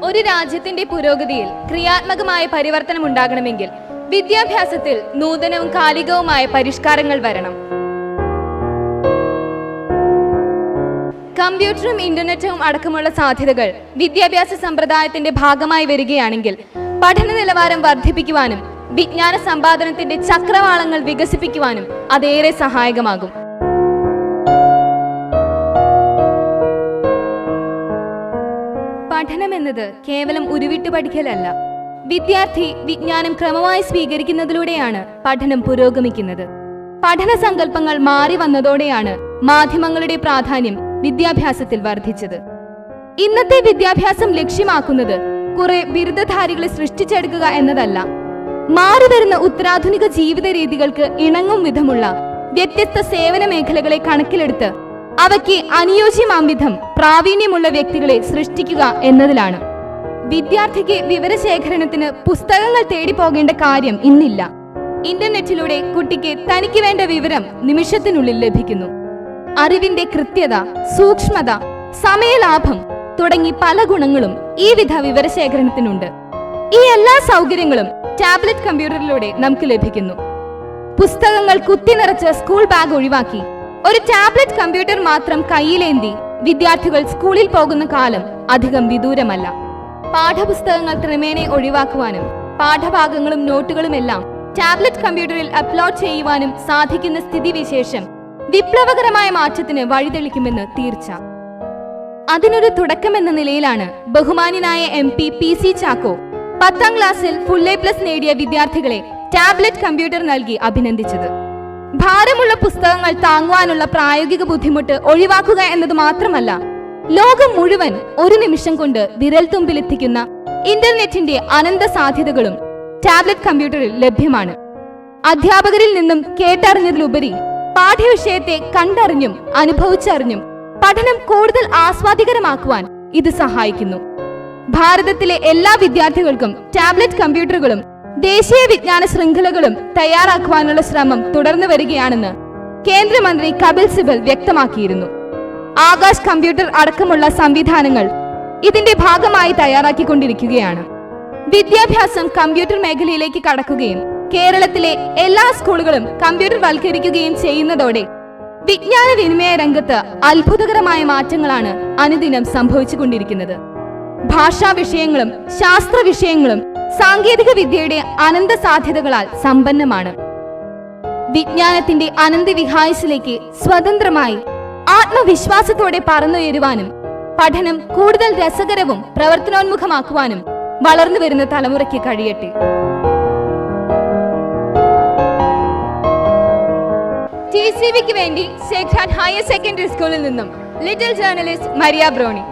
ഒരു രാജ്യത്തിന്റെ പുരോഗതിയിൽ ക്രിയാത്മകമായ പരിവർത്തനം ഉണ്ടാകണമെങ്കിൽ വിദ്യാഭ്യാസത്തിൽ നൂതനവും കാലികവുമായ പരിഷ്കാരങ്ങൾ വരണം. കമ്പ്യൂട്ടറും ഇന്റർനെറ്റും അടക്കമുള്ള സാധ്യതകൾ വിദ്യാഭ്യാസ സമ്പ്രദായത്തിന്റെ ഭാഗമായി വരികയാണെങ്കിൽ പഠന നിലവാരം വർദ്ധിപ്പിക്കുവാനും വിജ്ഞാന സമ്പാദനത്തിന്റെ ചക്രവാളങ്ങൾ വികസിപ്പിക്കുവാനും അതേറെ സഹായകമാകും. പഠനം എന്നത് കേവലം ഉരുവിട്ട് പഠിക്കലല്ല. വിദ്യാർത്ഥി വിജ്ഞാനം ക്രമമായി സ്വീകരിക്കുന്നതിലൂടെയാണ് പഠനം പുരോഗമിക്കുന്നത്. പഠന സങ്കല്പങ്ങൾ മാറി വന്നതോടെയാണ് മാധ്യമങ്ങളുടെ പ്രാധാന്യം വിദ്യാഭ്യാസത്തിൽ വർദ്ധിച്ചത്. ഇന്നത്തെ വിദ്യാഭ്യാസം ലക്ഷ്യമാക്കുന്നത് കുറെ ബിരുദധാരികളെ സൃഷ്ടിച്ചെടുക്കുക എന്നതല്ല, മാറിവരുന്ന ഉത്തരാധുനിക ജീവിത രീതികൾക്ക് ഇണങ്ങും വിധമുള്ള വ്യത്യസ്ത സേവന മേഖലകളെ കണക്കിലെടുത്ത് അവയ്ക്ക് അനുയോജ്യമാം വിധം പ്രാവീണ്യമുള്ള വ്യക്തികളെ സൃഷ്ടിക്കുക എന്നതിലാണ്. വിദ്യാർത്ഥിക്ക് വിവരശേഖരണത്തിന് പുസ്തകങ്ങൾ തേടി പോകേണ്ട കാര്യം ഇന്നില്ല. ഇന്റർനെറ്റിലൂടെ കുട്ടിക്ക് തനിക്ക് വേണ്ട വിവരം നിമിഷത്തിനുള്ളിൽ ലഭിക്കുന്നു. അറിവിന്റെ കൃത്യത, സൂക്ഷ്മത, സമയലാഭം തുടങ്ങി പല ഗുണങ്ങളും ഈ വിധ വിവരശേഖരണത്തിനുണ്ട്. ഈ എല്ലാ സൗകര്യങ്ങളും ടാബ്ലറ്റ് കമ്പ്യൂട്ടറിലൂടെ നമുക്ക് ലഭിക്കുന്നു. പുസ്തകങ്ങൾ കുത്തി നിറച്ച് സ്കൂൾ ബാഗ് ഒഴിവാക്കി ഒരു ടാബ്ലറ്റ് കമ്പ്യൂട്ടർ മാത്രം കയ്യിലേന്തി വിദ്യാർത്ഥികൾ സ്കൂളിൽ പോകുന്ന കാലം അധികം വിദൂരമല്ല. പാഠപുസ്തകങ്ങൾ ക്രമേണ ഒഴിവാക്കുവാനും പാഠഭാഗങ്ങളും നോട്ടുകളും എല്ലാം ടാബ്ലറ്റ് കമ്പ്യൂട്ടറിൽ അപ്ലോഡ് ചെയ്യുവാനും സാധിക്കുന്ന സ്ഥിതിവിശേഷം വിപ്ലവകരമായ മാറ്റത്തിന് വഴിതെളിക്കുമെന്ന് തീർച്ച. അതിനൊരു തുടക്കമെന്ന നിലയിലാണ് ബഹുമാന്യനായ MP PC ചാക്കോ 10ാം ക്ലാസ്സിൽ ഫുൾ A+ നേടിയ വിദ്യാർത്ഥികളെ ടാബ്ലറ്റ് കമ്പ്യൂട്ടർ നൽകി അഭിനന്ദിച്ചത്. ഭാരമുള്ള പുസ്തകങ്ങൾ താങ്ങുവാനുള്ള പ്രായോഗിക ബുദ്ധിമുട്ട് ഒഴിവാക്കുക എന്നത് മാത്രമല്ല, ലോകം മുഴുവൻ ഒരു നിമിഷം കൊണ്ട് വിരൽത്തുമ്പിലെത്തിക്കുന്ന ഇന്റർനെറ്റിന്റെ അനന്ത സാധ്യതകളും ടാബ്ലറ്റ് കമ്പ്യൂട്ടറിൽ ലഭ്യമാണ്. അധ്യാപകരിൽ നിന്നും കേട്ടറിഞ്ഞതിലുപരി പാഠ്യവിഷയത്തെ കണ്ടറിഞ്ഞും അനുഭവിച്ചറിഞ്ഞും പഠനം കൂടുതൽ ആസ്വാദികരമാക്കുവാൻ ഇത് സഹായിക്കുന്നു. ഭാരതത്തിലെ എല്ലാ വിദ്യാർത്ഥികൾക്കും ടാബ്ലറ്റ് കമ്പ്യൂട്ടറുകളും ദേശീയ വിജ്ഞാന ശൃംഖലകളും തയ്യാറാക്കുവാനുള്ള ശ്രമം തുടർന്നു വരികയാണെന്ന് കേന്ദ്രമന്ത്രി കപിൽ സിബൽ വ്യക്തമാക്കിയിരുന്നു. ആകാശ് കമ്പ്യൂട്ടർ അടക്കമുള്ള സംവിധാനങ്ങൾ ഇതിന്റെ ഭാഗമായി തയ്യാറാക്കിക്കൊണ്ടിരിക്കുകയാണ്. വിദ്യാഭ്യാസം കമ്പ്യൂട്ടർ മേഖലയിലേക്ക് കടക്കുകയും കേരളത്തിലെ എല്ലാ സ്കൂളുകളും കമ്പ്യൂട്ടർ വൽക്കരിക്കുകയും ചെയ്യുന്നതോടെ വിജ്ഞാന വിനിമയ രംഗത്ത് അത്ഭുതകരമായ മാറ്റങ്ങളാണ് അനുദിനം സംഭവിച്ചുകൊണ്ടിരിക്കുന്നത്. ഭാഷാ വിഷയങ്ങളും ശാസ്ത്ര വിഷയങ്ങളും സാങ്കേതിക വിദ്യയുടെ അനന്ത സാധ്യതകളാൽ സമ്പന്നമാണ്. വിജ്ഞാനത്തിന്റെ അനന്തവിഹായസിലേക്ക് സ്വതന്ത്രമായി ആത്മവിശ്വാസത്തോടെ പറന്നുയരുവാനും പഠനം കൂടുതൽ രസകരവും പ്രവർത്തനോന്മുഖമാക്കുവാനും വളർന്നു വരുന്ന തലമുറയ്ക്ക് കഴിയട്ടെ. TCVക്ക് വേണ്ടി സേക്രഡ് ഹയർ സെക്കൻഡറി സ്കൂളിൽ നിന്നും ലിറ്റിൽ ജേർണലിസ്റ്റ് മരിയ ബ്രോണി.